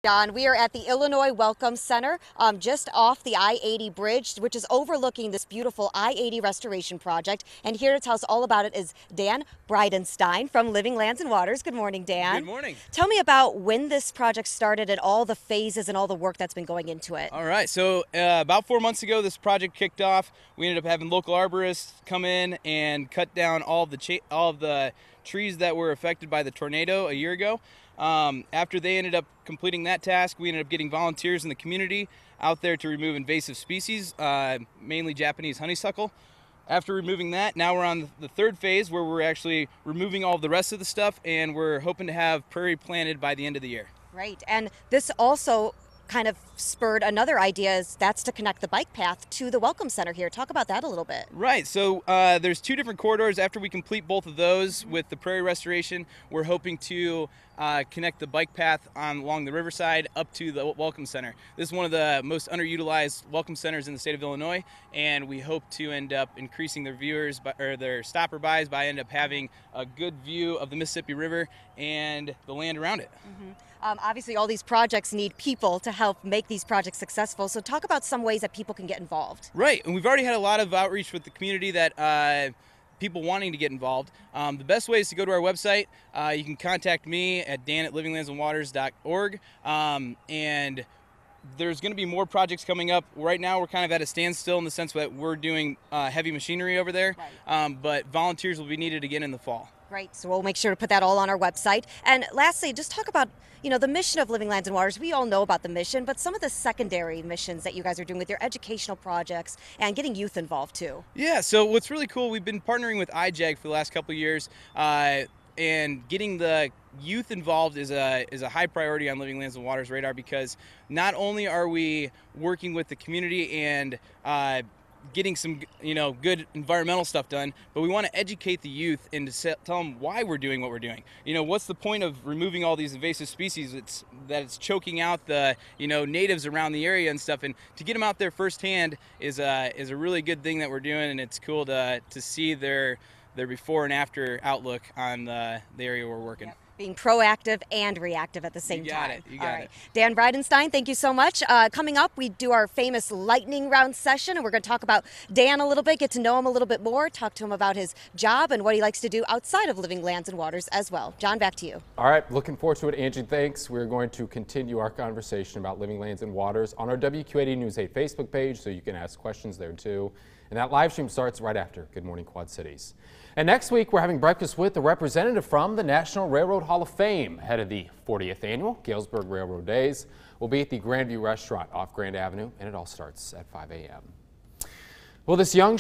John, we are at the Illinois Welcome Center, just off the I-80 bridge, which is overlooking this beautiful I-80 restoration project. And here to tell us all about it is Dan Bridenstine from Living Lands and Waters. Good morning, Dan. Good morning. Tell me about when this project started and all the phases and all the work that's been going into it. All right, so about 4 months ago, this project kicked off. We ended up having local arborists come in and cut down all of the trees that were affected by the tornado a year ago. After they ended up completing that task, we ended up getting volunteers in the community out there to remove invasive species, mainly Japanese honeysuckle. After removing that, now we're on the third phase where we're actually removing all of the rest of the stuff, and we're hoping to have prairie planted by the end of the year. Right, and this also kind of spurred another idea, that's to connect the bike path to the Welcome Center here. Talk about that a little bit. Right, so there's two different corridors. After we complete both of those with the prairie restoration, we're hoping to connect the bike path along the riverside up to the Welcome Center. This is one of the most underutilized welcome centers in the state of Illinois, and we hope to end up increasing their viewers or their stopper-bys by end up having a good view of the Mississippi River and the land around it. Mm-hmm. Obviously, all these projects need people to help make these projects successful. So talk about some ways that people can get involved. Right, and we've already had a lot of outreach with the community that people wanting to get involved. The best way is to go to our website. You can contact me at dan@livinglandsandwaters.org. And there's going to be more projects coming up. Right now, we're kind of at a standstill in the sense that we're doing heavy machinery over there. Right. But volunteers will be needed again in the fall. Great, so we'll make sure to put that all on our website. And lastly, just talk about, the mission of Living Lands and Waters. We all know about the mission, but some of the secondary missions that you guys are doing with your educational projects and getting youth involved too. Yeah, so what's really cool, we've been partnering with IJAG for the last couple of years, and getting the youth involved is a high priority on Living Lands and Waters radar, because not only are we working with the community and getting some good environmental stuff done, but we want to educate the youth and to tell them why we're doing what we're doing. What's the point of removing all these invasive species? It's choking out the natives around the area and stuff, and to get them out there firsthand is a really good thing that we're doing, and it's cool to see their before and after outlook on the area we're working. Yep. Being proactive and reactive at the same time. You got it. Dan Bridenstine, thank you so much. Coming up, we do our famous lightning round session, and we're going to talk about Dan a little bit, get to know him a little bit more, talk to him about his job and what he likes to do outside of Living Lands and Waters as well. John, back to you. All right, looking forward to it, Angie. Thanks. We're going to continue our conversation about Living Lands and Waters on our WQ80 News 8 Facebook page, so you can ask questions there too. And that live stream starts right after Good Morning Quad Cities. And next week, we're having breakfast with a representative from the National Railroad Hall of Fame, head of the 40th annual Galesburg Railroad Days. We'll be at the Grandview Restaurant off Grand Avenue, and it all starts at 5 a.m. Well, this young